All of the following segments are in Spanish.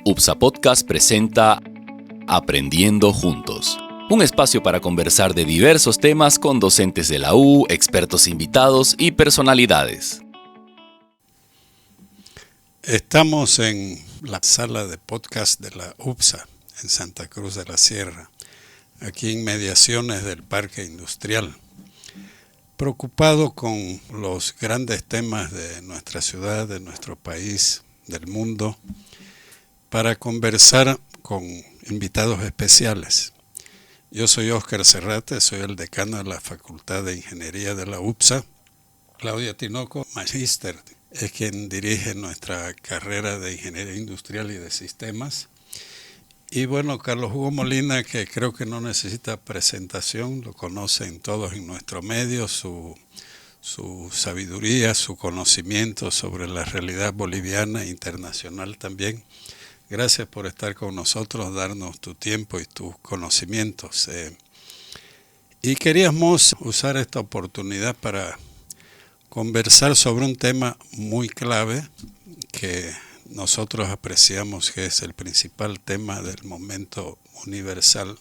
UPSA Podcast presenta Aprendiendo Juntos, un espacio para conversar de diversos temas con docentes de la U, expertos invitados y personalidades. Estamos en la sala de podcast de la UPSA en Santa Cruz de la Sierra, aquí en inmediaciones del Parque Industrial. Preocupado con los grandes temas de nuestra ciudad, de nuestro país, del mundo, para conversar con invitados especiales. Yo soy Óscar Serrate, soy el decano de la Facultad de Ingeniería de la UPSA. Claudia Tinoco, magíster, es quien dirige nuestra carrera de Ingeniería Industrial y de Sistemas. Y bueno, Carlos Hugo Molina, que creo que no necesita presentación, lo conocen todos en nuestro medio, su sabiduría, su conocimiento sobre la realidad boliviana e internacional también. Gracias por estar con nosotros, darnos tu tiempo y tus conocimientos. Y queríamos usar esta oportunidad para conversar sobre un tema muy clave que nosotros apreciamos que es el principal tema del momento universal,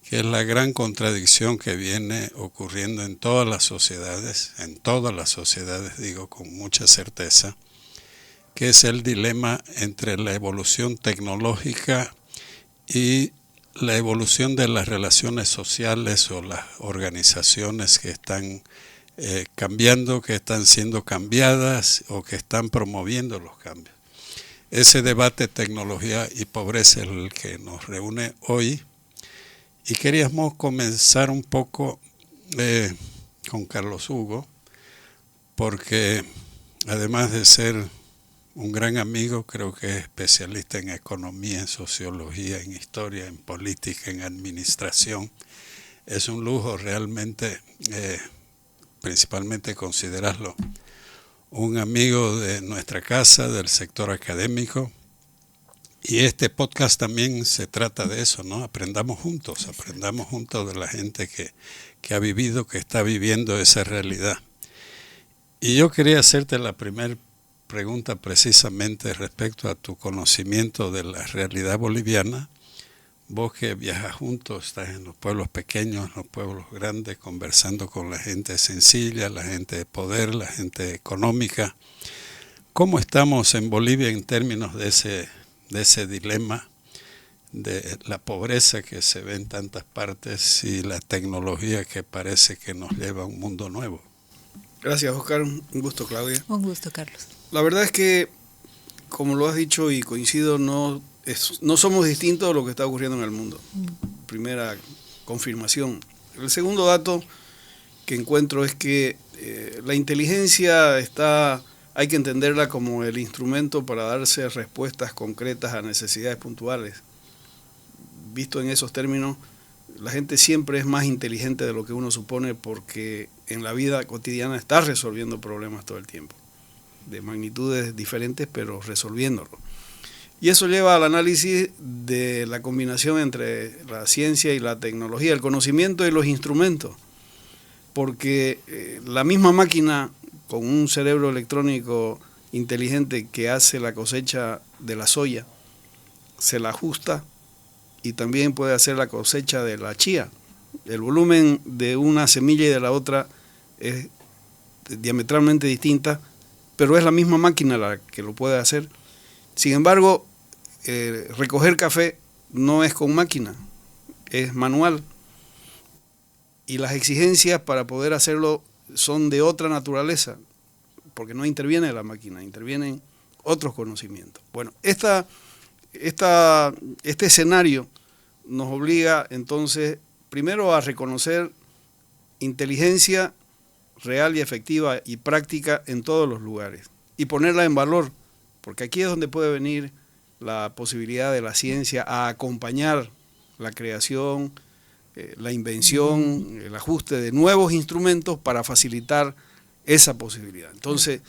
que es la gran contradicción que viene ocurriendo en todas las sociedades, digo con mucha certeza, que es el dilema entre la evolución tecnológica y la evolución de las relaciones sociales o las organizaciones que están cambiando, que están siendo cambiadas o que están promoviendo los cambios. Ese debate tecnología y pobreza es el que nos reúne hoy y queríamos comenzar un poco con Carlos Hugo, porque además de ser un gran amigo, creo que es especialista en economía, en sociología, en historia, en política, en administración. Es un lujo realmente, principalmente considerarlo un amigo de nuestra casa, del sector académico. Y este podcast también se trata de eso, ¿no? Aprendamos juntos de la gente que ha vivido, que está viviendo esa realidad. Y yo quería hacerte la primera pregunta precisamente respecto a tu conocimiento de la realidad boliviana. Vos que viajas juntos, estás en los pueblos pequeños, en los pueblos grandes, conversando con la gente sencilla, la gente de poder, la gente económica. ¿Cómo estamos en Bolivia en términos de ese dilema de la pobreza que se ve en tantas partes y la tecnología que parece que nos lleva a un mundo nuevo? Gracias, Oscar. Un gusto, Claudia. Un gusto, Carlos. La verdad es que, como lo has dicho y coincido, no somos distintos de lo que está ocurriendo en el mundo. Primera confirmación. El segundo dato que encuentro es que la inteligencia hay que entenderla como el instrumento para darse respuestas concretas a necesidades puntuales. Visto en esos términos, la gente siempre es más inteligente de lo que uno supone porque en la vida cotidiana está resolviendo problemas todo el tiempo, de magnitudes diferentes, pero resolviéndolo. Y eso lleva al análisis de la combinación entre la ciencia y la tecnología, el conocimiento y los instrumentos, porque la misma máquina con un cerebro electrónico inteligente que hace la cosecha de la soya, se la ajusta y también puede hacer la cosecha de la chía. El volumen de una semilla y de la otra es diametralmente distinta, pero es la misma máquina la que lo puede hacer. Sin embargo, recoger café no es con máquina, es manual. Y las exigencias para poder hacerlo son de otra naturaleza, porque no interviene la máquina, intervienen otros conocimientos. Bueno, este escenario nos obliga entonces primero a reconocer inteligencia real y efectiva y práctica en todos los lugares y ponerla en valor, porque aquí es donde puede venir la posibilidad de la ciencia a acompañar la creación, la invención, el ajuste de nuevos instrumentos para facilitar esa posibilidad. Entonces,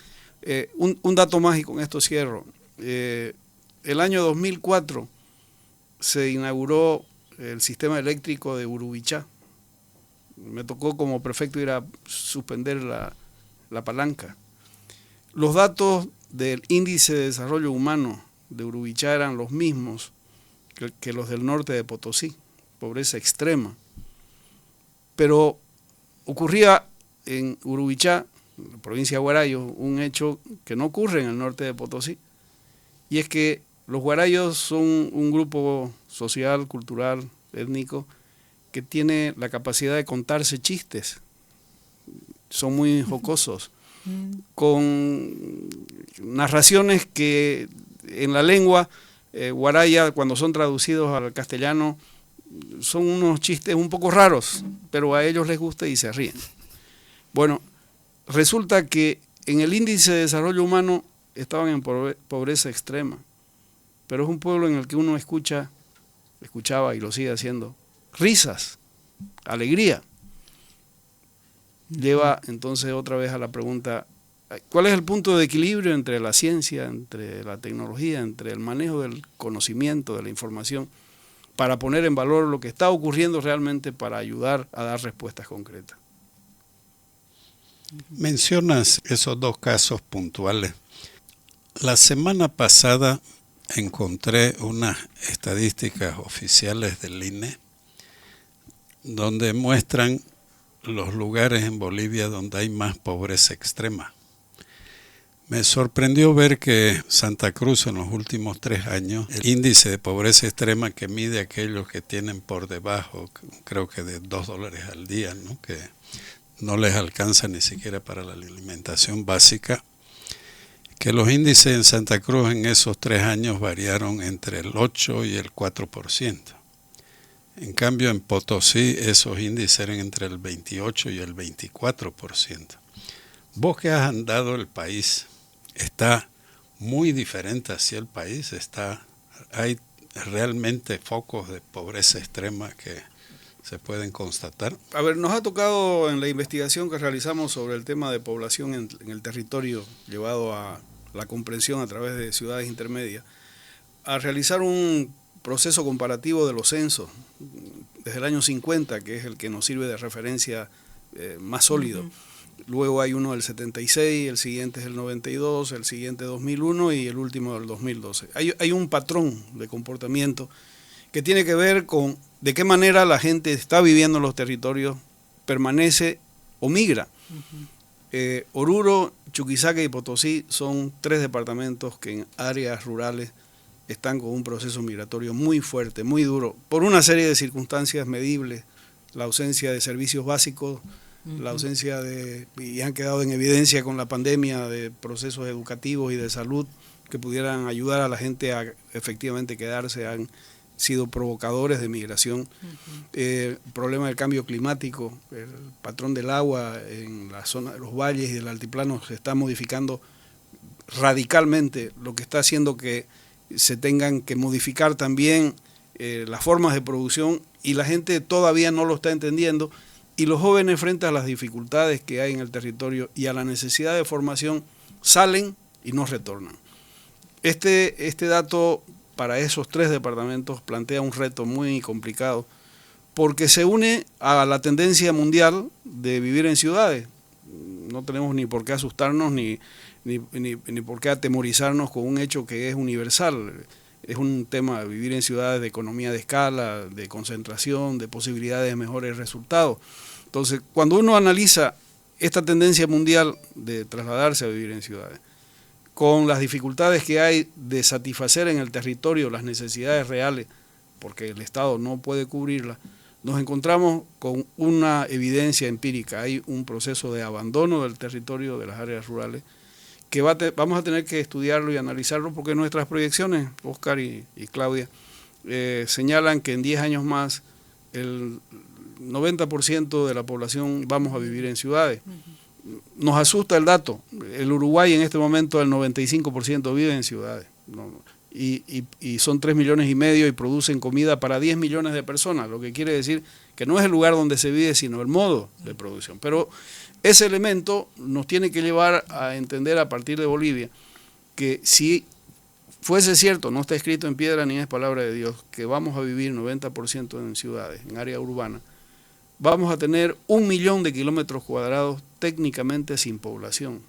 un dato más y con esto cierro. El año 2004 se inauguró el sistema eléctrico de Urubichá. Me tocó como prefecto ir a suspender la palanca. Los datos del índice de desarrollo humano de Urubichá eran los mismos que los del norte de Potosí, pobreza extrema. Pero ocurría en Urubichá, en la provincia de Huarayo, un hecho que no ocurre en el norte de Potosí, y es que los huarayos son un grupo social, cultural, étnico, que tiene la capacidad de contarse chistes, son muy jocosos, con narraciones que en la lengua guaraya, cuando son traducidos al castellano, son unos chistes un poco raros, pero a ellos les gusta y se ríen. Bueno, resulta que en el índice de desarrollo humano estaban en pobreza extrema, pero es un pueblo en el que uno escuchaba y lo sigue haciendo, risas, alegría. Lleva entonces otra vez a la pregunta, ¿cuál es el punto de equilibrio entre la ciencia, entre la tecnología, entre el manejo del conocimiento, de la información, para poner en valor lo que está ocurriendo realmente para ayudar a dar respuestas concretas? Mencionas esos dos casos puntuales. La semana pasada encontré unas estadísticas oficiales del INE donde muestran los lugares en Bolivia donde hay más pobreza extrema. Me sorprendió ver que Santa Cruz en los últimos 3 años, el índice de pobreza extrema que mide aquellos que tienen por debajo, creo que de $2 al día, ¿no? Que no les alcanza ni siquiera para la alimentación básica, que los índices en Santa Cruz en esos 3 años variaron entre el 8 y el 4%. En cambio, en Potosí esos índices eran entre el 28 y el 24%. Vos que has andado el país, ¿está muy diferente hacia el país? ¿Hay realmente focos de pobreza extrema que se pueden constatar? A ver, nos ha tocado en la investigación que realizamos sobre el tema de población en el territorio, llevado a la comprensión a través de ciudades intermedias, a realizar un proceso comparativo de los censos desde el año 50, que es el que nos sirve de referencia más sólido. Luego hay uno del 76, el siguiente es el 92, el siguiente 2001 y el último del 2012. Hay un patrón de comportamiento que tiene que ver con de qué manera la gente está viviendo en los territorios, permanece o migra. Oruro, Chuquisaca y Potosí son 3 departamentos que en áreas rurales están con un proceso migratorio muy fuerte, muy duro, por una serie de circunstancias medibles, la ausencia de servicios básicos, la ausencia y han quedado en evidencia con la pandemia, de procesos educativos y de salud que pudieran ayudar a la gente a efectivamente quedarse, han sido provocadores de migración. El problema del cambio climático, el patrón del agua en la zona de los valles y del altiplano se está modificando radicalmente, lo que está haciendo que se tengan que modificar también las formas de producción, y la gente todavía no lo está entendiendo, y los jóvenes, frente a las dificultades que hay en el territorio y a la necesidad de formación, salen y no retornan. Este dato para esos 3 departamentos plantea un reto muy complicado, porque se une a la tendencia mundial de vivir en ciudades. No tenemos ni por qué asustarnos ni por qué atemorizarnos con un hecho que es universal. Es un tema de vivir en ciudades de economía de escala, de concentración, de posibilidades de mejores resultados. Entonces, cuando uno analiza esta tendencia mundial de trasladarse a vivir en ciudades, con las dificultades que hay de satisfacer en el territorio las necesidades reales, porque el Estado no puede cubrirlas, nos encontramos con una evidencia empírica. Hay un proceso de abandono del territorio, de las áreas rurales, que vamos a tener que estudiarlo y analizarlo, porque nuestras proyecciones, Oscar y Claudia, señalan que en 10 años más el 90% de la población vamos a vivir en ciudades. Nos asusta el dato. El Uruguay en este momento el 95% vive en ciudades, y son 3,5 millones y producen comida para 10 millones de personas, lo que quiere decir que no es el lugar donde se vive, sino el modo de producción. Pero ese elemento nos tiene que llevar a entender a partir de Bolivia que si fuese cierto, no está escrito en piedra ni es palabra de Dios, que vamos a vivir 90% en ciudades, en área urbana, vamos a tener 1 millón de kilómetros cuadrados técnicamente sin población.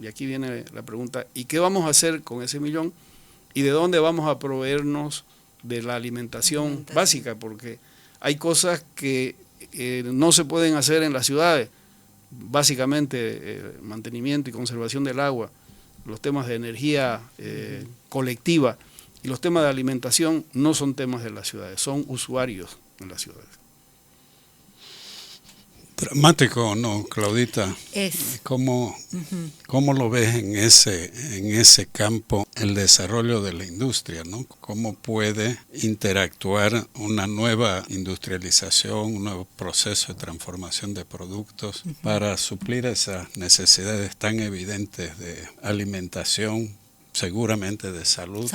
Y aquí viene la pregunta, ¿y qué vamos a hacer con ese millón? ¿Y de dónde vamos a proveernos de la alimentación básica? Porque hay cosas que no se pueden hacer en las ciudades, básicamente mantenimiento y conservación del agua, los temas de energía colectiva y los temas de alimentación no son temas de las ciudades, son usuarios en las ciudades. Dramático, ¿no, Claudita? Es. ¿Cómo lo ves en ese campo el desarrollo de la industria, ¿no? ¿Cómo puede interactuar una nueva industrialización, un nuevo proceso de transformación de productos para suplir esas necesidades tan evidentes de alimentación, seguramente de salud,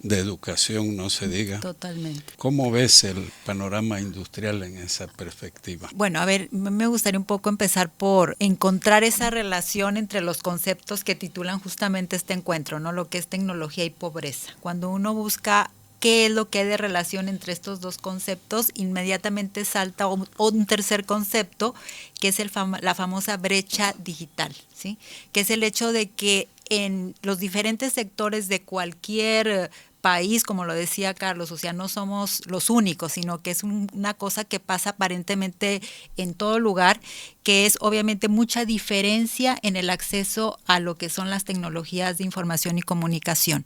de educación, no se diga? Totalmente. ¿Cómo ves el panorama industrial en esa perspectiva? Bueno, a ver, me gustaría un poco empezar por encontrar esa relación entre los conceptos que titulan justamente este encuentro, ¿no? Lo que es tecnología y pobreza. Cuando uno busca qué es lo que hay de relación entre estos dos conceptos, inmediatamente salta un tercer concepto, que es la famosa brecha digital, ¿sí? Que es el hecho de que en los diferentes sectores de cualquier país, como lo decía Carlos, o sea, no somos los únicos, sino que es una cosa que pasa aparentemente en todo lugar, que es obviamente mucha diferencia en el acceso a lo que son las tecnologías de información y comunicación.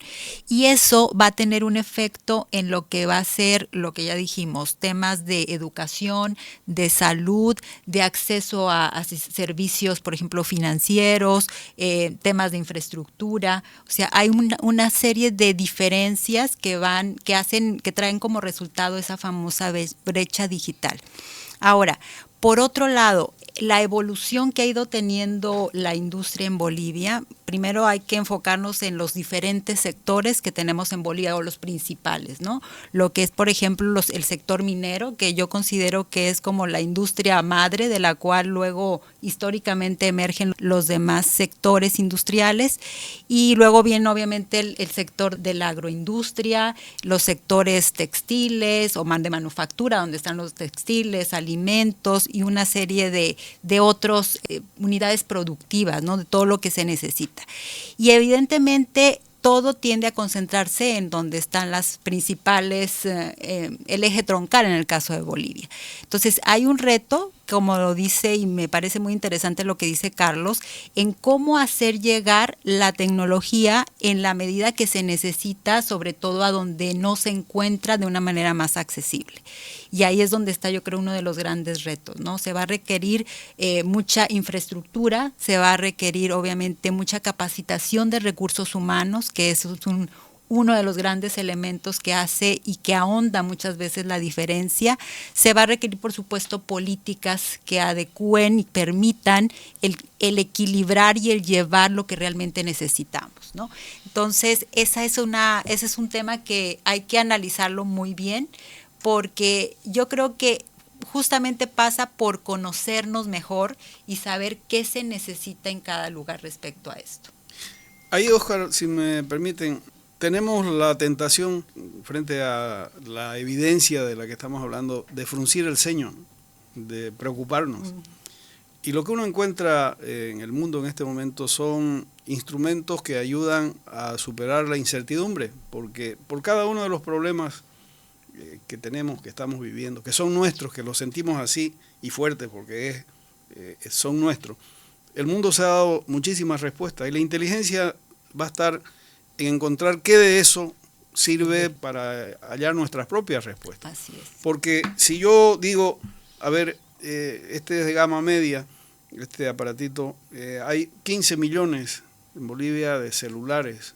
Y eso va a tener un efecto en lo que va a ser, lo que ya dijimos, temas de educación, de salud, de acceso a servicios, por ejemplo, financieros, temas de infraestructura. O sea, hay una serie de diferencias que traen como resultado esa famosa brecha digital. Ahora, por otro lado, la evolución que ha ido teniendo la industria en Bolivia, primero hay que enfocarnos en los diferentes sectores que tenemos en Bolivia, o los principales, ¿no? Lo que es, por ejemplo, el sector minero, que yo considero que es como la industria madre, de la cual luego históricamente emergen los demás sectores industriales, y luego viene obviamente el sector de la agroindustria, los sectores textiles o de manufactura, donde están los textiles, alimentos y una serie de otras unidades productivas, ¿no? De todo lo que se necesita. Y evidentemente todo tiende a concentrarse en donde están las principales, el eje troncal en el caso de Bolivia. Entonces hay un reto, como lo dice, y me parece muy interesante lo que dice Carlos, en cómo hacer llegar la tecnología en la medida que se necesita, sobre todo a donde no se encuentra de una manera más accesible. Y ahí es donde está, yo creo, uno de los grandes retos, ¿no? Se va a requerir mucha infraestructura, se va a requerir obviamente mucha capacitación de recursos humanos, que eso es uno de los grandes elementos que hace y que ahonda muchas veces la diferencia. Se va a requerir, por supuesto, políticas que adecúen y permitan el equilibrar y el llevar lo que realmente necesitamos, ¿no? Entonces, ese es un tema que hay que analizarlo muy bien, porque yo creo que justamente pasa por conocernos mejor y saber qué se necesita en cada lugar respecto a esto. Ahí, Óscar, si me permiten, tenemos la tentación, frente a la evidencia de la que estamos hablando, de fruncir el ceño, de preocuparnos. Y lo que uno encuentra en el mundo en este momento son instrumentos que ayudan a superar la incertidumbre, porque por cada uno de los problemas que tenemos, que estamos viviendo, que son nuestros, que los sentimos así y fuertes porque son nuestros, el mundo se ha dado muchísimas respuestas y la inteligencia va a estar en encontrar qué de eso sirve para hallar nuestras propias respuestas. Así es. Porque si yo digo, a ver, este es de gama media, este aparatito, hay 15 millones en Bolivia de celulares,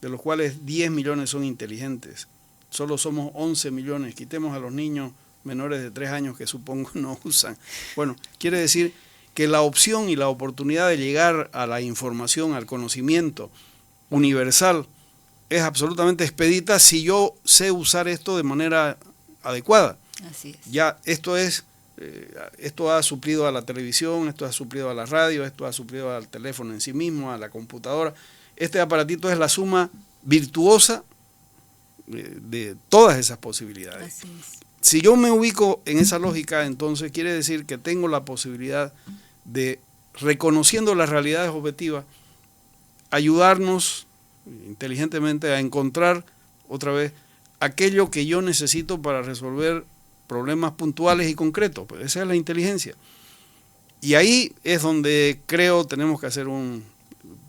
de los cuales 10 millones son inteligentes. Solo somos 11 millones, quitemos a los niños menores de 3 años que supongo no usan. Bueno, quiere decir que la opción y la oportunidad de llegar a la información, al conocimiento universal, es absolutamente expedita si yo sé usar esto de manera adecuada. Así es. Ya esto ha suplido a la televisión, esto ha suplido a la radio, esto ha suplido al teléfono en sí mismo, a la computadora. Este aparatito es la suma virtuosa de todas esas posibilidades. Así es. Si yo me ubico en esa lógica, entonces quiere decir que tengo la posibilidad de, reconociendo las realidades objetivas, ayudarnos inteligentemente a encontrar otra vez aquello que yo necesito para resolver problemas puntuales y concretos. Pues esa es la inteligencia. Y ahí es donde creo tenemos que hacer un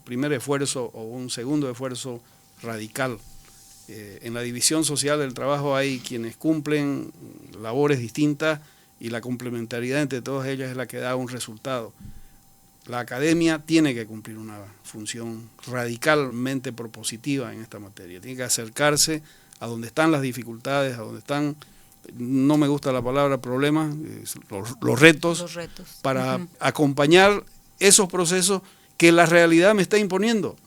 primer esfuerzo o un segundo esfuerzo radical. En la división social del trabajo hay quienes cumplen labores distintas y la complementariedad entre todas ellas es la que da un resultado. La academia tiene que cumplir una función radicalmente propositiva en esta materia. Tiene que acercarse a donde están las dificultades, a donde están, no me gusta la palabra problemas, los retos, para acompañar esos procesos que la realidad me está imponiendo.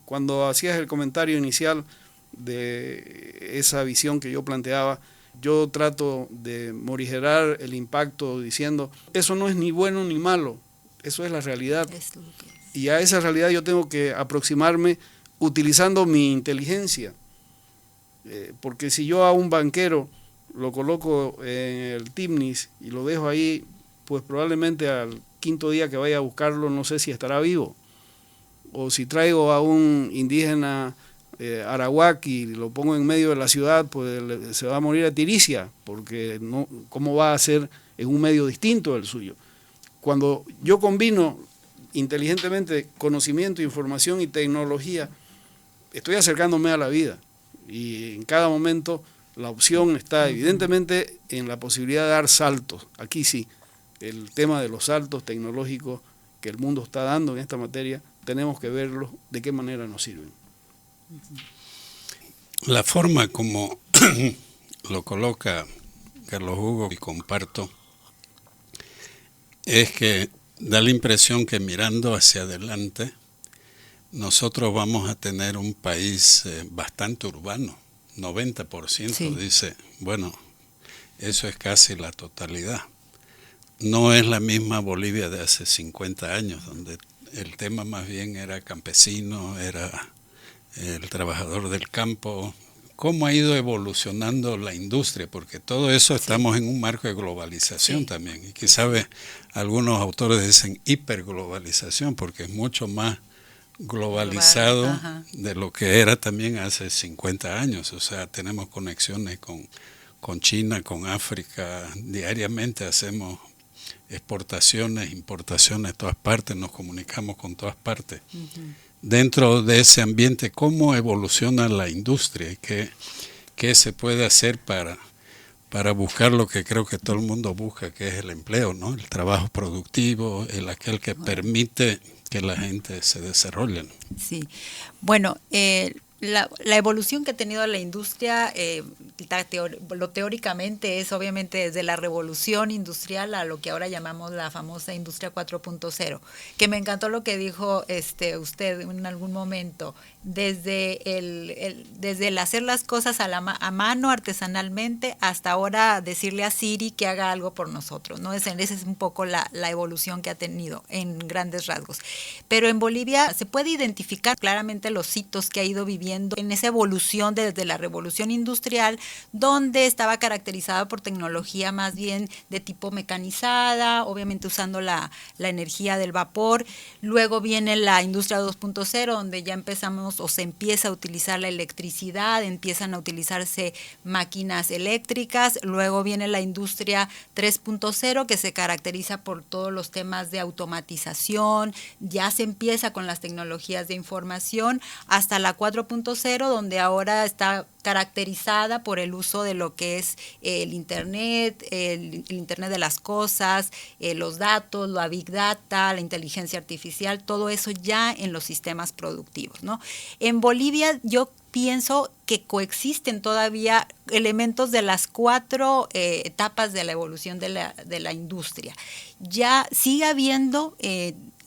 Cuando hacías el comentario inicial de esa visión que yo planteaba, yo trato de morigerar el impacto diciendo, eso no es ni bueno ni malo, eso es la realidad. Y a esa realidad yo tengo que aproximarme utilizando mi inteligencia. Porque si yo a un banquero lo coloco en el TIMNIS y lo dejo ahí, pues probablemente al quinto día que vaya a buscarlo no sé si estará vivo. O si traigo a un indígena arawak y lo pongo en medio de la ciudad, pues se va a morir a tiricia, porque no, ¿cómo va a ser en un medio distinto del suyo? Cuando yo combino inteligentemente conocimiento, información y tecnología, estoy acercándome a la vida. Y en cada momento la opción está evidentemente en la posibilidad de dar saltos. Aquí sí, el tema de los saltos tecnológicos que el mundo está dando en esta materia, tenemos que verlos de qué manera nos sirven. La forma como lo coloca Carlos Hugo y comparto es que da la impresión que mirando hacia adelante nosotros vamos a tener un país bastante urbano, 90%, sí. Dice, bueno, eso es casi la totalidad. No es la misma Bolivia de hace 50 años, donde el tema más bien era campesino, era el trabajador del campo. ¿Cómo ha ido evolucionando la industria? Porque todo eso estamos en un marco de globalización también. Y quizás algunos autores dicen hiperglobalización, porque es mucho más globalizado de lo que era también hace 50 años. O sea, tenemos conexiones con China, con África, diariamente hacemos exportaciones, importaciones de todas partes, nos comunicamos con todas partes. Dentro de ese ambiente, ¿cómo evoluciona la industria? ¿Qué se puede hacer para buscar lo que creo que todo el mundo busca, que es el empleo, ¿no? El trabajo productivo, aquel que permite que la gente se desarrolle, ¿no? Sí, bueno, la evolución que ha tenido la industria, lo teóricamente es obviamente desde la revolución industrial a lo que ahora llamamos la famosa industria 4.0, que me encantó lo que dijo usted en algún momento, desde el hacer las cosas a mano artesanalmente hasta ahora decirle a Siri que haga algo por nosotros, ¿no? Esa es un poco la evolución que ha tenido en grandes rasgos. Pero en Bolivia se puede identificar claramente los hitos que ha ido viviendo en esa evolución desde la revolución industrial, donde estaba caracterizada por tecnología más bien de tipo mecanizada, obviamente usando la energía del vapor. Luego viene la industria 2.0, donde ya empezamos o se empieza a utilizar la electricidad, empiezan a utilizarse máquinas eléctricas. Luego viene la industria 3.0, que se caracteriza por todos los temas de automatización, ya se empieza con las tecnologías de información, hasta la 4.0, donde ahora está caracterizada por el uso de lo que es el Internet, el Internet de las cosas, los datos, la Big Data, la inteligencia artificial, todo eso ya en los sistemas productivos, ¿no? En Bolivia yo pienso que coexisten todavía elementos de las 4 etapas de la evolución de la industria. Ya sigue habiendo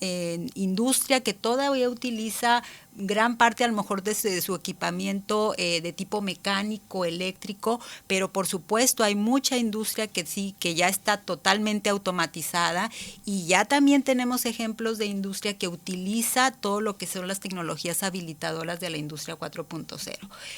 industria que todavía utiliza gran parte a lo mejor de su equipamiento de tipo mecánico, eléctrico, pero por supuesto hay mucha industria que sí, que ya está totalmente automatizada, y ya también tenemos ejemplos de industria que utiliza todo lo que son las tecnologías habilitadoras de la industria 4.0.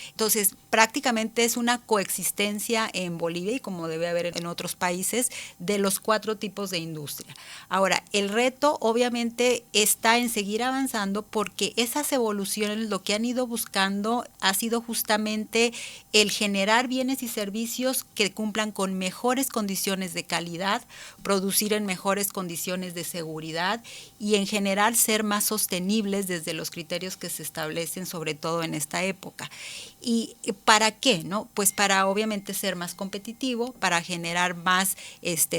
Entonces, prácticamente es una coexistencia en Bolivia, y como debe haber en otros países, de los 4 tipos de industria. Ahora, el reto obviamente está en seguir avanzando, porque esas evoluciones lo que han ido buscando ha sido justamente el generar bienes y servicios que cumplan con mejores condiciones de calidad, producir en mejores condiciones de seguridad y en general ser más sostenibles desde los criterios que se establecen, sobre todo en esta época. ¿Y para qué? ¿No? Pues para obviamente ser más competitivo, para generar más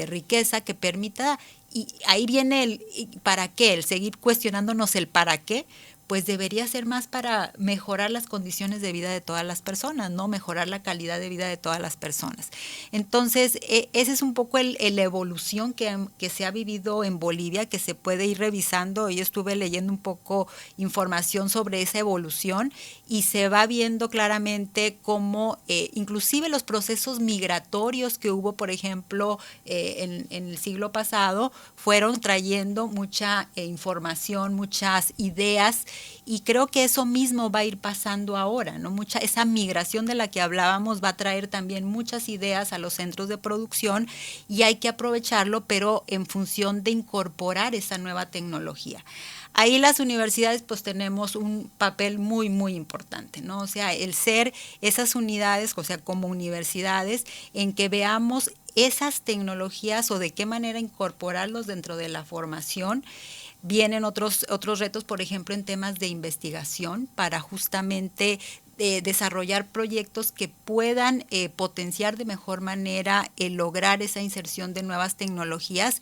riqueza que permita, y ahí viene el para qué, el seguir cuestionándonos el para qué. Pues debería ser más para mejorar las condiciones de vida de todas las personas, ¿no? Mejorar la calidad de vida de todas las personas. Entonces, ese es un poco la evolución que se ha vivido en Bolivia, que se puede ir revisando. Yo estuve leyendo un poco información sobre esa evolución, y se va viendo claramente cómo inclusive los procesos migratorios que hubo, por ejemplo, en el siglo pasado, fueron trayendo mucha información, muchas ideas, y creo que eso mismo va a ir pasando ahora, ¿no? Esa migración de la que hablábamos va a traer también muchas ideas a los centros de producción, y hay que aprovecharlo, pero en función de incorporar esa nueva tecnología. Ahí las universidades pues tenemos un papel muy, muy importante, ¿no? O sea, el ser esas unidades, o sea, como universidades, en que veamos esas tecnologías o de qué manera incorporarlos dentro de la formación. Vienen otros retos, por ejemplo, en temas de investigación, para justamente desarrollar proyectos que puedan potenciar de mejor manera lograr esa inserción de nuevas tecnologías.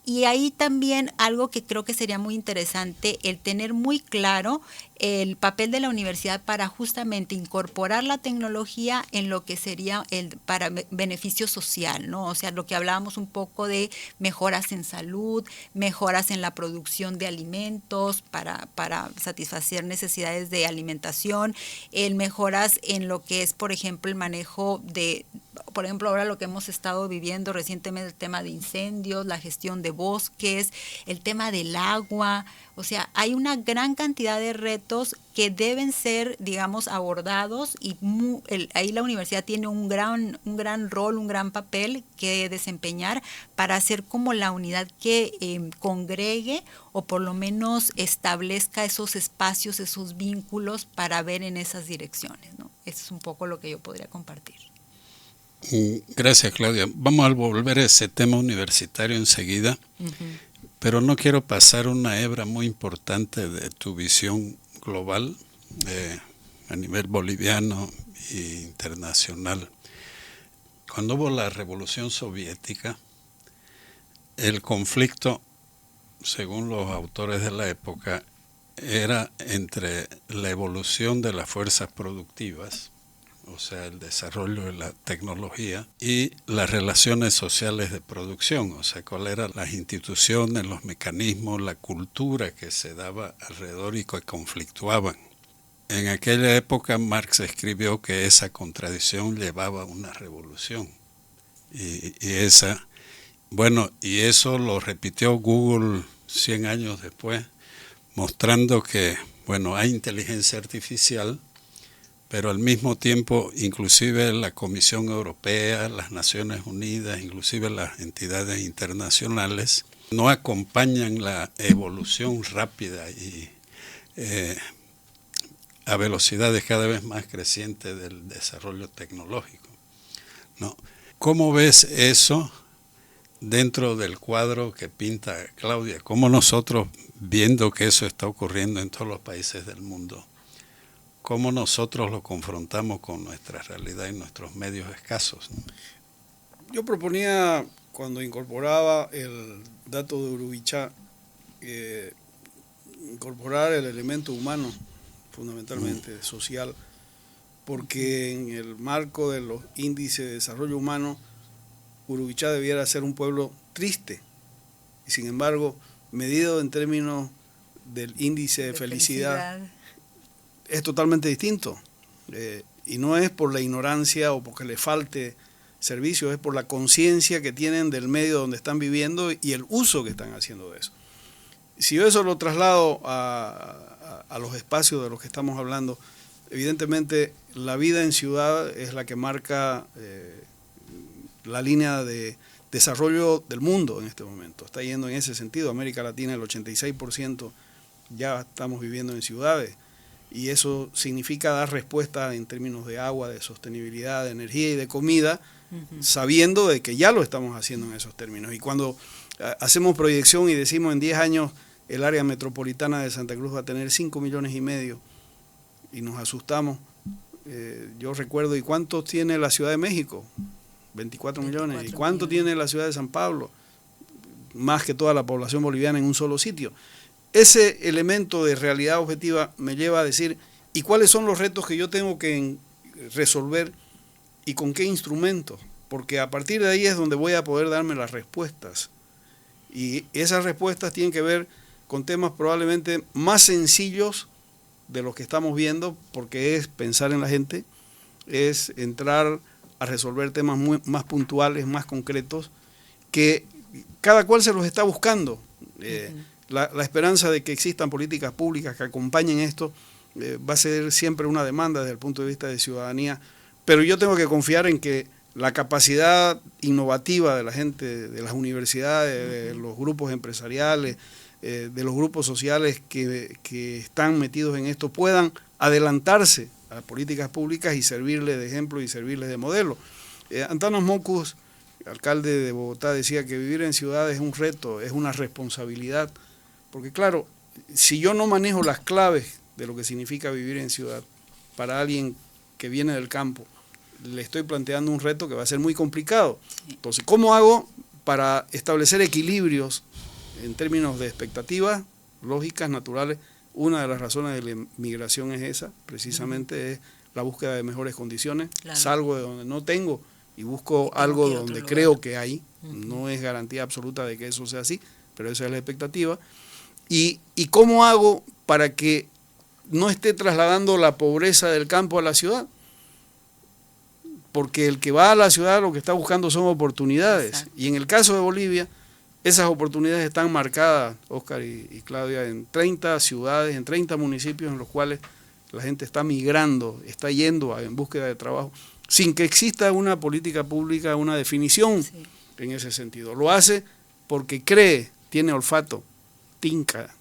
Y ahí también algo que creo que sería muy interesante, el tener muy claro el papel de la universidad para justamente incorporar la tecnología en lo que sería para beneficio social, ¿no? O sea, lo que hablábamos un poco de mejoras en salud, mejoras en la producción de alimentos para satisfacer necesidades de alimentación, mejoras en lo que es, por ejemplo, el manejo de, por ejemplo, ahora lo que hemos estado viviendo recientemente, el tema de incendios, la gestión de bosques, el tema del agua. O sea, hay una gran cantidad de retos que deben ser, digamos, abordados, y ahí la universidad tiene un gran rol, un gran papel que desempeñar para ser como la unidad que congregue o por lo menos establezca esos espacios, esos vínculos para ver en esas direcciones, ¿no? Eso es un poco lo que yo podría compartir. Gracias, Claudia. Vamos a volver a ese tema universitario enseguida, pero no quiero pasar una hebra muy importante de tu visión global a nivel boliviano e internacional. Cuando hubo la Revolución Soviética, el conflicto, según los autores de la época, era entre la evolución de las fuerzas productivas, o sea, el desarrollo de la tecnología, y las relaciones sociales de producción, o sea, cuáles eran las instituciones, los mecanismos, la cultura que se daba alrededor y que conflictuaban. En aquella época Marx escribió que esa contradicción llevaba a una revolución. Y eso lo repitió Google 100 años después, mostrando que, hay inteligencia artificial, pero al mismo tiempo, inclusive la Comisión Europea, las Naciones Unidas, inclusive las entidades internacionales, no acompañan la evolución rápida y a velocidades cada vez más crecientes del desarrollo tecnológico, ¿no? ¿Cómo ves eso dentro del cuadro que pinta Claudia? ¿Cómo nosotros, viendo que eso está ocurriendo en todos los países del mundo, cómo nosotros lo confrontamos con nuestra realidad y nuestros medios escasos, ¿no? Yo proponía, cuando incorporaba el dato de Urubichá, incorporar el elemento humano, fundamentalmente social, porque en el marco de los índices de desarrollo humano, Urubichá debiera ser un pueblo triste, y sin embargo, medido en términos del índice de felicidad, es totalmente distinto. Y no es por la ignorancia o porque le falte servicio, es por la conciencia que tienen del medio donde están viviendo y el uso que están haciendo de eso. Si yo eso lo traslado a los espacios de los que estamos hablando, evidentemente la vida en ciudad es la que marca la línea de desarrollo del mundo en este momento. Está yendo en ese sentido. América Latina, el 86% ya estamos viviendo en ciudades. Y eso significa dar respuesta en términos de agua, de sostenibilidad, de energía y de comida, sabiendo de que ya lo estamos haciendo en esos términos. Y cuando hacemos proyección y decimos en 10 años el área metropolitana de Santa Cruz va a tener 5,5 millones y nos asustamos, yo recuerdo, ¿y cuántos tiene la Ciudad de México? 24 millones. ¿Y cuánto tiene la ciudad de San Pablo? Más que toda la población boliviana en un solo sitio. Ese elemento de realidad objetiva me lleva a decir, ¿y cuáles son los retos que yo tengo que resolver y con qué instrumentos? Porque a partir de ahí es donde voy a poder darme las respuestas. Y esas respuestas tienen que ver con temas probablemente más sencillos de los que estamos viendo, porque es pensar en la gente, es entrar a resolver temas más puntuales, más concretos, que cada cual se los está buscando. La esperanza de que existan políticas públicas que acompañen esto va a ser siempre una demanda desde el punto de vista de ciudadanía, pero yo tengo que confiar en que la capacidad innovativa de la gente, de las universidades, de los grupos empresariales, de los grupos sociales que están metidos en esto, puedan adelantarse a las políticas públicas y servirles de ejemplo y servirles de modelo. Antanas Mockus, alcalde de Bogotá, decía que vivir en ciudad es un reto, es una responsabilidad, porque claro, si yo no manejo las claves de lo que significa vivir en ciudad, para alguien que viene del campo, le estoy planteando un reto que va a ser muy complicado. Entonces, ¿cómo hago para establecer equilibrios en términos de expectativas lógicas, naturales? Una de las razones de la migración es esa, precisamente es la búsqueda de mejores condiciones. Claro. Salgo de donde no tengo y busco algo donde creo que hay. No es garantía absoluta de que eso sea así, pero esa es la expectativa. ¿Y cómo hago para que no esté trasladando la pobreza del campo a la ciudad? Porque el que va a la ciudad lo que está buscando son oportunidades. Exacto. Y en el caso de Bolivia, esas oportunidades están marcadas, Óscar y Claudia, en 30 ciudades, en 30 municipios en los cuales la gente está migrando, está yendo en búsqueda de trabajo, sin que exista una política pública, una definición en ese sentido. Lo hace porque cree, tiene olfato, tinca,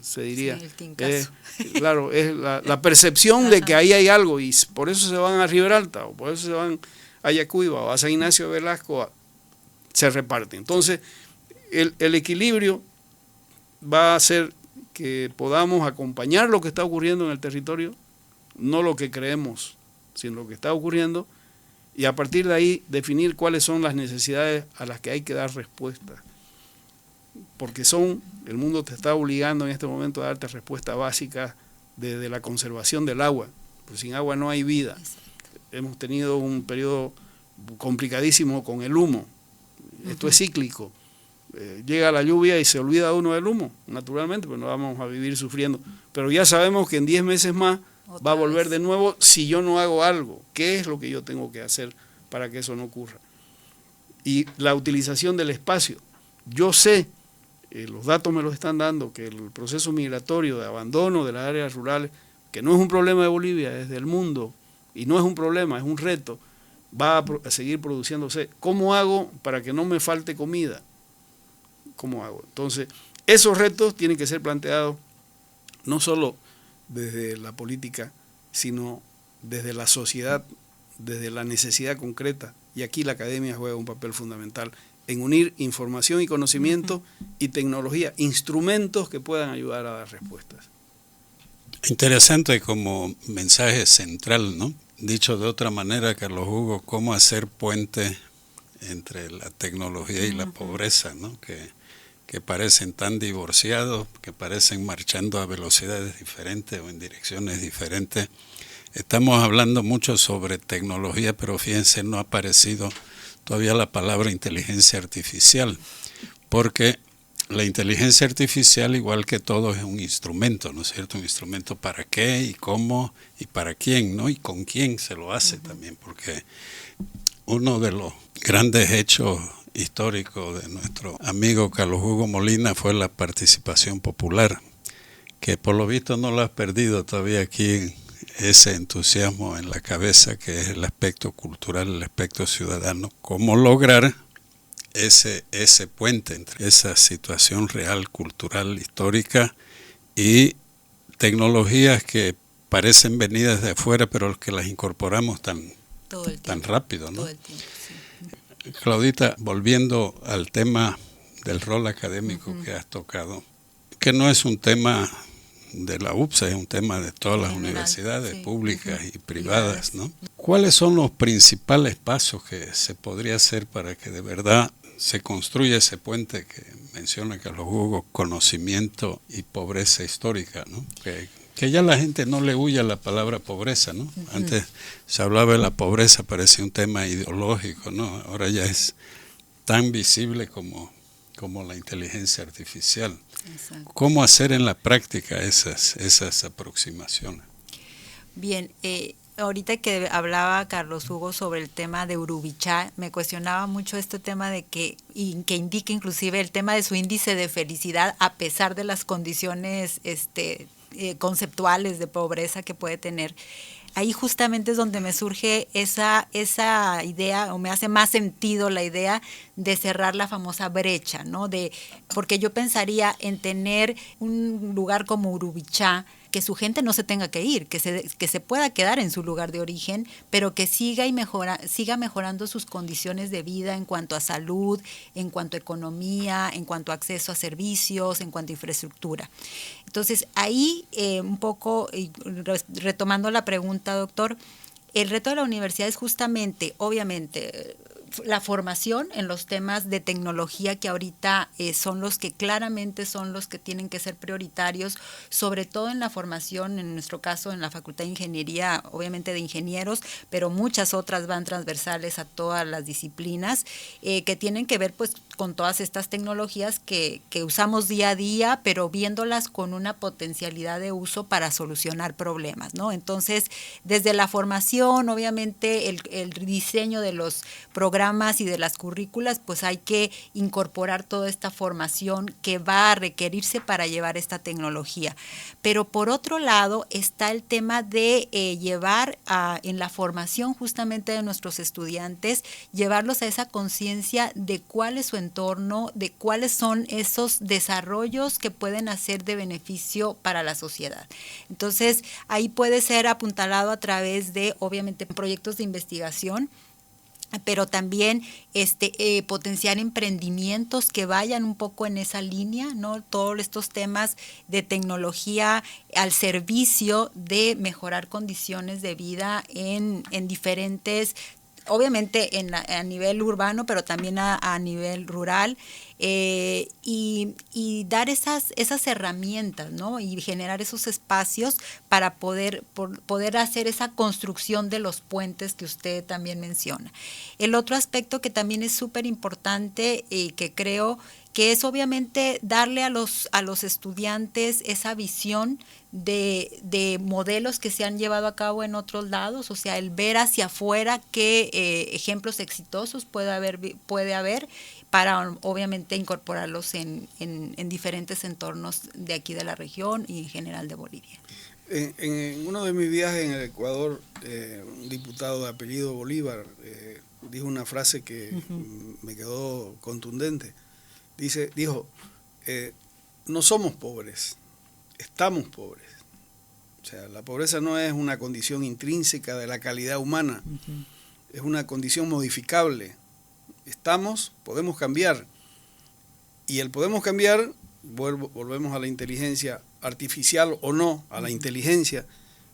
se diría. Sí, claro, es la percepción de que ahí hay algo, y por eso se van a Riberalta, o por eso se van a Yacuiba, o a San Ignacio de Velasco, se reparte. Entonces, el equilibrio va a hacer que podamos acompañar lo que está ocurriendo en el territorio, no lo que creemos, sino lo que está ocurriendo, y a partir de ahí definir cuáles son las necesidades a las que hay que dar respuesta. Porque el mundo te está obligando en este momento a darte respuesta básica desde la conservación del agua, porque sin agua no hay vida. Exacto. Hemos tenido un periodo complicadísimo con el humo. Esto es cíclico. Llega la lluvia y se olvida uno del humo, naturalmente, pues no vamos a vivir sufriendo. Pero ya sabemos que en 10 meses más va a volver de nuevo si yo no hago algo. ¿Qué es lo que yo tengo que hacer para que eso no ocurra? Y la utilización del espacio. Yo sé, los datos me los están dando, que el proceso migratorio de abandono de las áreas rurales, que no es un problema de Bolivia, es del mundo, y no es un problema, es un reto, va a seguir produciéndose. ¿Cómo hago para que no me falte comida? ¿Cómo hago? Entonces, esos retos tienen que ser planteados no solo desde la política, sino desde la sociedad, desde la necesidad concreta. Y aquí la academia juega un papel fundamental en unir información y conocimiento y tecnología, instrumentos que puedan ayudar a dar respuestas. Interesante como mensaje central, ¿no? Dicho de otra manera, Carlos Hugo, cómo hacer puente entre la tecnología y la pobreza, ¿no? Que parecen tan divorciados, que parecen marchando a velocidades diferentes o en direcciones diferentes. Estamos hablando mucho sobre tecnología, pero fíjense, no ha aparecido todavía la palabra inteligencia artificial, porque la inteligencia artificial, igual que todo, es un instrumento, ¿no es cierto? Un instrumento para qué y cómo y para quién, ¿no? Y con quién se lo hace también, porque uno de los grandes hechos históricos de nuestro amigo Carlos Hugo Molina fue la participación popular, que por lo visto no lo has perdido todavía aquí, ese entusiasmo en la cabeza, que es el aspecto cultural, el aspecto ciudadano. ¿Cómo lograr ese puente entre esa situación real, cultural, histórica y tecnologías que parecen venidas de afuera, pero que las incorporamos tan rápido, ¿no? Todo el tiempo, sí. Claudita, volviendo al tema del rol académico que has tocado, que no es un tema de la UPSA, es un tema de todas las universidades públicas y privadas, ¿no? ¿Cuáles son los principales pasos que se podría hacer para que de verdad se construya ese puente que menciona Carlos Hugo, conocimiento y pobreza histórica, ¿no? Que ya la gente no le huye a la palabra pobreza, ¿no? Antes se hablaba de la pobreza, parecía un tema ideológico, ¿no? Ahora ya es tan visible como la inteligencia artificial. Exacto. ¿Cómo hacer en la práctica esas aproximaciones? Bien, ahorita que hablaba Carlos Hugo sobre el tema de Urubichá, me cuestionaba mucho este tema de que indica inclusive el tema de su índice de felicidad a pesar de las condiciones conceptuales de pobreza que puede tener. Ahí justamente es donde me surge esa idea, o me hace más sentido la idea de cerrar la famosa brecha, ¿no? Porque yo pensaría en tener un lugar como Urubichá, que su gente no se tenga que ir, que se pueda quedar en su lugar de origen, pero que siga mejorando sus condiciones de vida en cuanto a salud, en cuanto a economía, en cuanto a acceso a servicios, en cuanto a infraestructura. Entonces, ahí un poco, retomando la pregunta, doctor, el reto de la universidad es justamente, obviamente, la formación en los temas de tecnología que ahorita son los que claramente son los que tienen que ser prioritarios, sobre todo en la formación, en nuestro caso en la Facultad de Ingeniería, obviamente de ingenieros, pero muchas otras van transversales a todas las disciplinas que tienen que ver pues con todas estas tecnologías que usamos día a día, pero viéndolas con una potencialidad de uso para solucionar problemas, ¿no? Entonces, desde la formación, obviamente el diseño de los programas y de las currículas, pues hay que incorporar toda esta formación que va a requerirse para llevar esta tecnología. Pero por otro lado está el tema de llevar en la formación justamente de nuestros estudiantes, llevarlos a esa conciencia de cuál es su entorno, de cuáles son esos desarrollos que pueden hacer de beneficio para la sociedad. Entonces, ahí puede ser apuntalado a través de, obviamente, proyectos de investigación, pero también potenciar emprendimientos que vayan un poco en esa línea, ¿no? Todos estos temas de tecnología al servicio de mejorar condiciones de vida en diferentes, obviamente a nivel urbano, pero también a nivel rural, y dar esas herramientas, ¿no? Y generar esos espacios para poder hacer esa construcción de los puentes que usted también menciona. El otro aspecto que también es súper importante y que creo que es obviamente darle a los estudiantes esa visión de modelos que se han llevado a cabo en otros lados, o sea, el ver hacia afuera qué ejemplos exitosos puede haber para obviamente incorporarlos en diferentes entornos de aquí de la región y en general de Bolivia. En uno de mis viajes en el Ecuador, un diputado de apellido Bolívar dijo una frase que me quedó contundente. Dijo, no somos pobres, estamos pobres. O sea, la pobreza no es una condición intrínseca de la calidad humana, es una condición modificable. Podemos cambiar. Y el podemos cambiar, volvemos a la inteligencia artificial o no, a la inteligencia,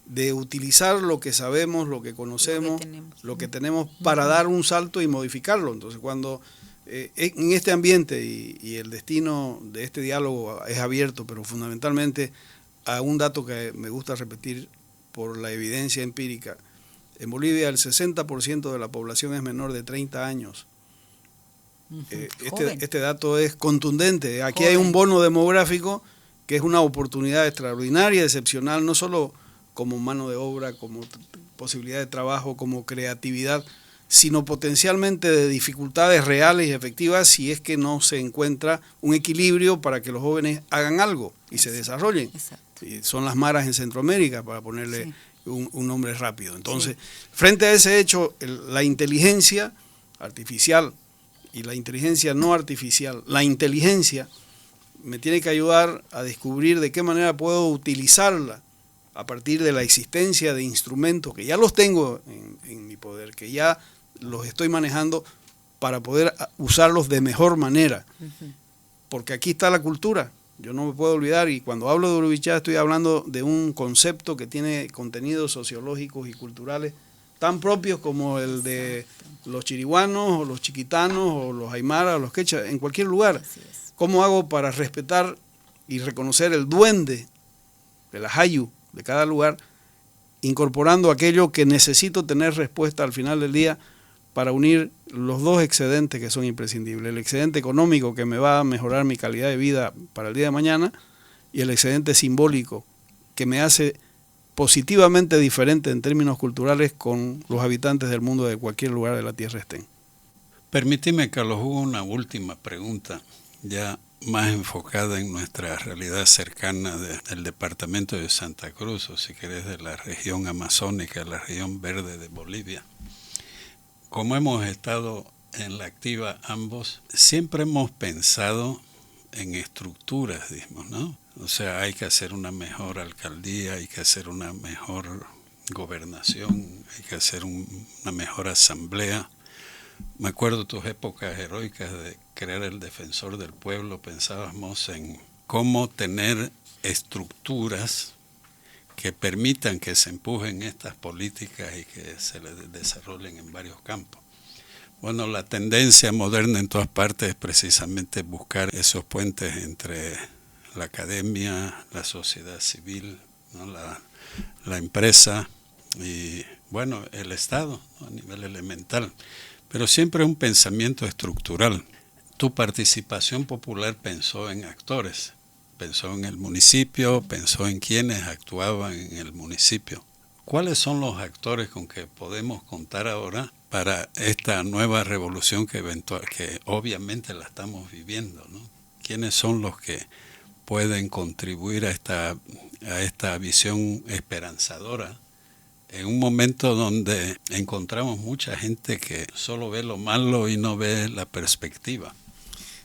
de utilizar lo que sabemos, lo que conocemos, lo que tenemos para dar un salto y modificarlo. Entonces, cuando en este ambiente y el destino de este diálogo es abierto, pero fundamentalmente a un dato que me gusta repetir por la evidencia empírica, en Bolivia el 60% de la población es menor de 30 años. Joven. Este dato es contundente. Aquí Joven. hay un bono demográfico que es una oportunidad extraordinaria, excepcional, no solo como mano de obra, como posibilidad de trabajo, como creatividad, sino potencialmente de dificultades reales y efectivas si es que no se encuentra un equilibrio para que los jóvenes hagan algo y se desarrollen. Exacto. Y son las maras en Centroamérica, para ponerle un nombre rápido. Entonces, Sí. frente a ese hecho, la inteligencia artificial y la inteligencia no artificial, la inteligencia me tiene que ayudar a descubrir de qué manera puedo utilizarla a partir de la existencia de instrumentos que ya los tengo en mi poder, que ya los estoy manejando para poder usarlos de mejor manera. Porque aquí está la cultura. Yo no me puedo olvidar, y cuando hablo de Urubichá estoy hablando de un concepto que tiene contenidos sociológicos y culturales tan propios como el de los chiriguanos, o los chiquitanos, o los aymaras, o los quechas, en cualquier lugar. Así es. ¿Cómo hago para respetar y reconocer el duende de la hayu de cada lugar, incorporando aquello que necesito tener respuesta al final del día para unir los dos excedentes que son imprescindibles? El excedente económico, que me va a mejorar mi calidad de vida para el día de mañana, y el excedente simbólico, que me hace positivamente diferente en términos culturales con los habitantes del mundo de cualquier lugar de la tierra estén. Permíteme, Carlos Hugo, una última pregunta, ya más enfocada en nuestra realidad cercana del departamento de Santa Cruz, o si querés de la región amazónica, la región verde de Bolivia. Como hemos estado en la activa ambos, siempre hemos pensado en estructuras, digamos, ¿no? O sea, hay que hacer una mejor alcaldía, hay que hacer una mejor gobernación, hay que hacer una mejor asamblea. Me acuerdo tus épocas heroicas de crear el defensor del pueblo, pensábamos en cómo tener estructuras que permitan que se empujen estas políticas y que se desarrollen en varios campos. Bueno, la tendencia moderna en todas partes es precisamente buscar esos puentes entre la academia, la sociedad civil, ¿no? la empresa y, bueno, el Estado, ¿no? A nivel elemental. Pero siempre un pensamiento estructural. Tu participación popular pensó en actores, pensó en el municipio, pensó en quienes actuaban en el municipio. ¿Cuáles son los actores con que podemos contar ahora para esta nueva revolución que obviamente la estamos viviendo, ¿no? ¿Quiénes son los que pueden contribuir a esta visión esperanzadora en un momento donde encontramos mucha gente que solo ve lo malo y no ve la perspectiva?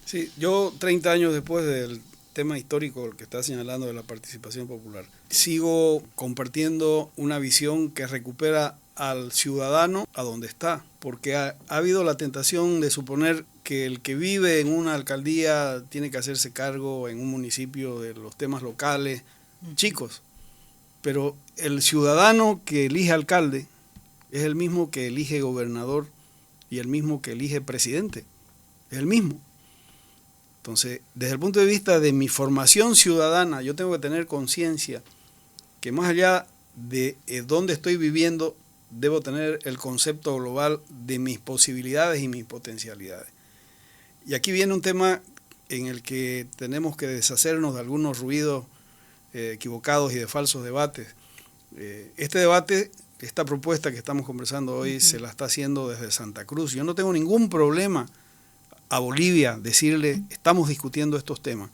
Sí, yo 30 años después del tema histórico que está señalando de la participación popular, sigo compartiendo una visión que recupera al ciudadano a donde está, porque ha habido la tentación de suponer que el que vive en una alcaldía tiene que hacerse cargo en un municipio de los temas locales, chicos, pero el ciudadano que elige alcalde es el mismo que elige gobernador y el mismo que elige presidente, es el mismo. Entonces, desde el punto de vista de mi formación ciudadana, yo tengo que tener conciencia que más allá de dónde estoy viviendo, debo tener el concepto global de mis posibilidades y mis potencialidades. Y aquí viene un tema en el que tenemos que deshacernos de algunos ruidos equivocados y de falsos debates. Este debate, esta propuesta que estamos conversando hoy, se la está haciendo desde Santa Cruz. Yo no tengo ningún problema a Bolivia decirle, estamos discutiendo estos temas,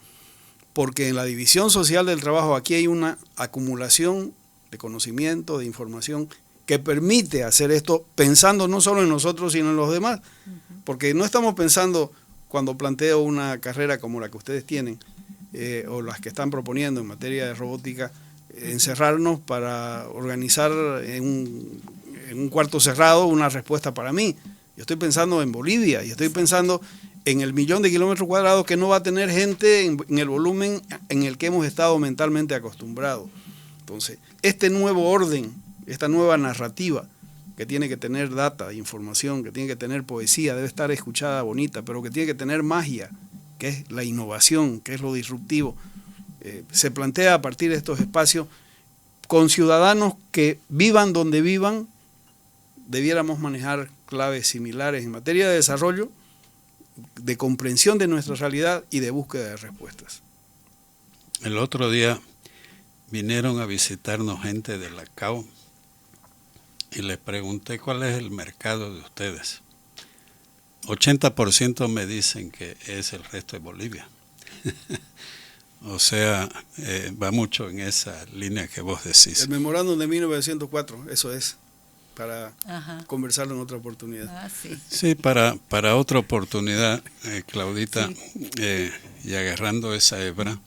porque en la división social del trabajo aquí hay una acumulación de conocimiento, de información, que permite hacer esto pensando no solo en nosotros, sino en los demás, porque no estamos pensando, cuando planteo una carrera como la que ustedes tienen, o las que están proponiendo en materia de robótica, encerrarnos para organizar en un cuarto cerrado una respuesta para mí. Yo estoy pensando en Bolivia y estoy pensando en el 1.000.000 de kilómetros cuadrados que no va a tener gente en el volumen en el que hemos estado mentalmente acostumbrados. Entonces, este nuevo orden, esta nueva narrativa que tiene que tener data, información, que tiene que tener poesía, debe estar escuchada bonita, pero que tiene que tener magia, que es la innovación, que es lo disruptivo, se plantea a partir de estos espacios con ciudadanos que vivan donde vivan. Debiéramos manejar claves similares en materia de desarrollo. de comprensión de nuestra realidad y de búsqueda de respuestas. El otro día vinieron a visitarnos gente de la CAO y les pregunté cuál es el mercado de ustedes. 80% me dicen que es el resto de Bolivia. O sea, va mucho en esa línea que vos decís. El memorándum de 1904, eso es, para conversarlo en otra oportunidad. Sí, para otra oportunidad, Claudita, y agarrando esa hebra,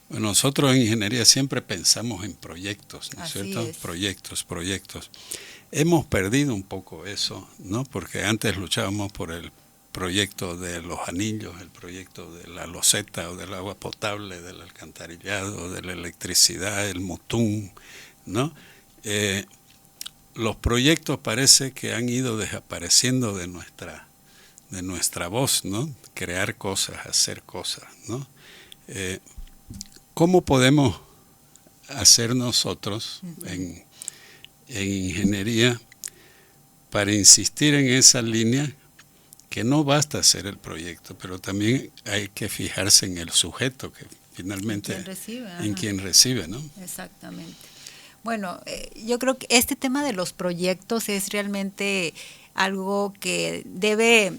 bueno, nosotros en ingeniería siempre pensamos en proyectos, ¿no es cierto? Proyectos. Hemos perdido un poco eso, ¿no? Porque antes luchábamos por el proyecto de los anillos, el proyecto de la loseta o del agua potable, del alcantarillado, de la electricidad, el mutún, ¿no? Los proyectos parece que han ido desapareciendo de nuestra voz, ¿no? Crear cosas, hacer cosas, ¿no? ¿Cómo podemos hacer nosotros en ingeniería para insistir en esa línea? Que no basta hacer el proyecto, pero también hay que fijarse en el sujeto, que finalmente en quien recibe, ¿no? Exactamente. Bueno, yo creo que este tema de los proyectos es realmente algo que debe,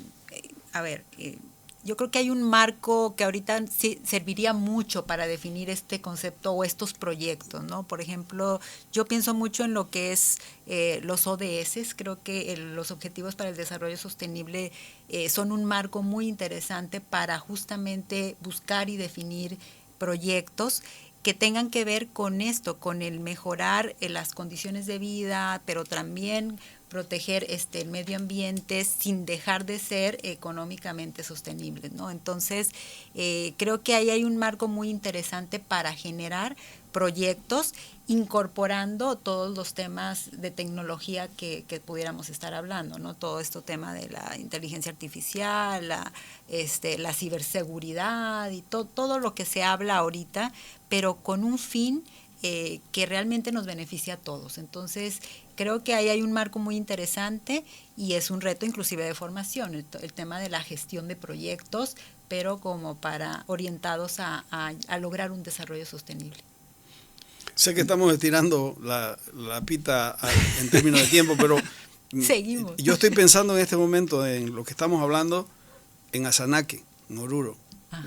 yo creo que hay un marco que ahorita sí serviría mucho para definir este concepto o estos proyectos, ¿no? Por ejemplo, yo pienso mucho en lo que es los ODS. Creo que los Objetivos para el Desarrollo Sostenible son un marco muy interesante para justamente buscar y definir proyectos que tengan que ver con esto, con el mejorar las condiciones de vida, pero también proteger el medio ambiente sin dejar de ser económicamente sostenibles, ¿no? Entonces, creo que ahí hay un marco muy interesante para generar proyectos incorporando todos los temas de tecnología que pudiéramos estar hablando, ¿no? Todo este tema de la inteligencia artificial, la ciberseguridad y todo lo que se habla ahorita, pero con un fin que realmente nos beneficia a todos. Entonces, creo que ahí hay un marco muy interesante y es un reto inclusive de formación, el tema de la gestión de proyectos, pero como para orientados a lograr un desarrollo sostenible. Sé que estamos estirando la pita en términos de tiempo, pero seguimos. Yo estoy pensando en este momento en lo que estamos hablando en Azanaque, en Oruro,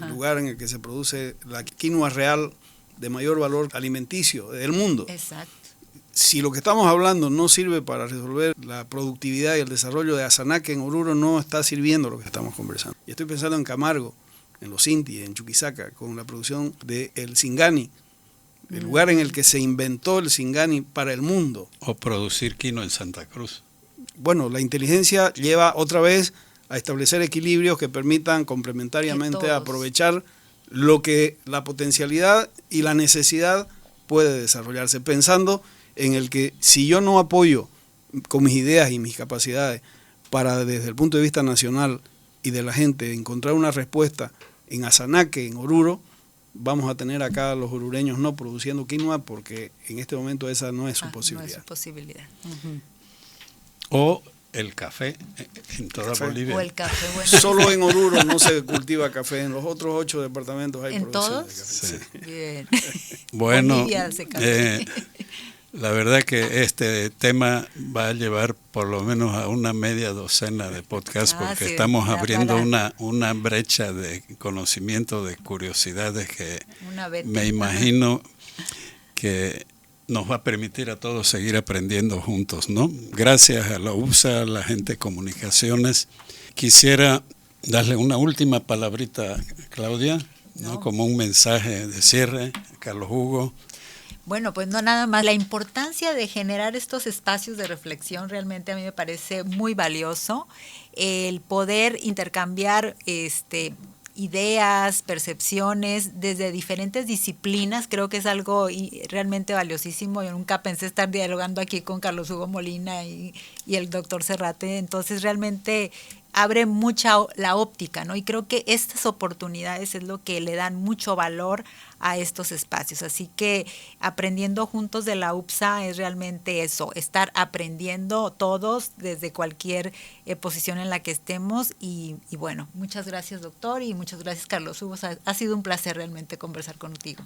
el lugar en el que se produce la quinoa real de mayor valor alimenticio del mundo. Exacto. Si lo que estamos hablando no sirve para resolver la productividad y el desarrollo de Azanaque en Oruro, no está sirviendo lo que estamos conversando. Y estoy pensando en Camargo, en Los Inti, en Chuquisaca, con la producción del Singani, el lugar en el que se inventó el Singani para el mundo. O producir quinoa en Santa Cruz. Bueno, la inteligencia lleva otra vez a establecer equilibrios que permitan complementariamente aprovechar lo que la potencialidad y la necesidad puede desarrollarse, pensando en el que si yo no apoyo con mis ideas y mis capacidades para desde el punto de vista nacional y de la gente encontrar una respuesta en Azanaque, en Oruro, vamos a tener acá los orureños no produciendo quinoa porque en este momento esa no es su posibilidad. No es su posibilidad. O el café en toda Bolivia. O el café, bueno. Solo en Oruro no se cultiva café, en los otros 8 departamentos hay producción de café. Sí. Bien. Bueno, Bolivia hace café. La verdad que este tema va a llevar por lo menos a una media docena de podcasts porque estamos abriendo una brecha de conocimiento, de curiosidades que me imagino que nos va a permitir a todos seguir aprendiendo juntos, ¿no? Gracias a la UPSA, a la gente de comunicaciones. Quisiera darle una última palabrita, Claudia, ¿no? Como un mensaje de cierre, Carlos Hugo. Bueno, pues no nada más. La importancia de generar estos espacios de reflexión realmente a mí me parece muy valioso. El poder intercambiar ideas, percepciones desde diferentes disciplinas, creo que es algo realmente valiosísimo. Yo nunca pensé estar dialogando aquí con Carlos Hugo Molina y el doctor Serrate. Entonces realmente abre mucha la óptica, ¿no? Y creo que estas oportunidades es lo que le dan mucho valor a estos espacios. Así que aprendiendo juntos de la UPSA es realmente eso, estar aprendiendo todos desde cualquier posición en la que estemos. Y bueno, muchas gracias, doctor, y muchas gracias, Carlos Hugo. Ha sido un placer realmente conversar contigo.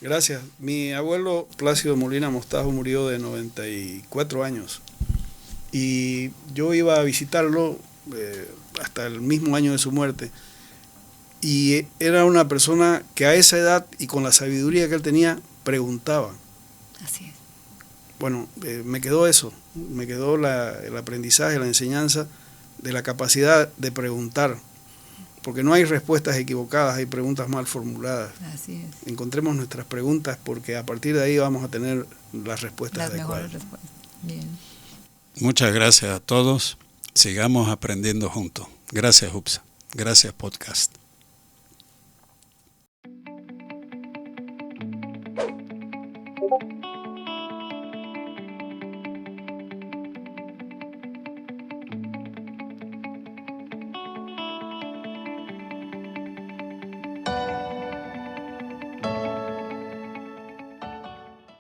Gracias. Mi abuelo Plácido Molina Mostajo murió de 94 años y yo iba a visitarlo hasta el mismo año de su muerte, y era una persona que a esa edad y con la sabiduría que él tenía preguntaba. Así es. Bueno, me quedó eso, me quedó el aprendizaje, la enseñanza de la capacidad de preguntar, porque no hay respuestas equivocadas, hay preguntas mal formuladas. Así es. Encontremos nuestras preguntas, porque a partir de ahí vamos a tener las respuestas adecuadas. Mejores respuestas. Bien. Muchas gracias a todos. Sigamos aprendiendo juntos. Gracias, UPSA. Gracias, podcast.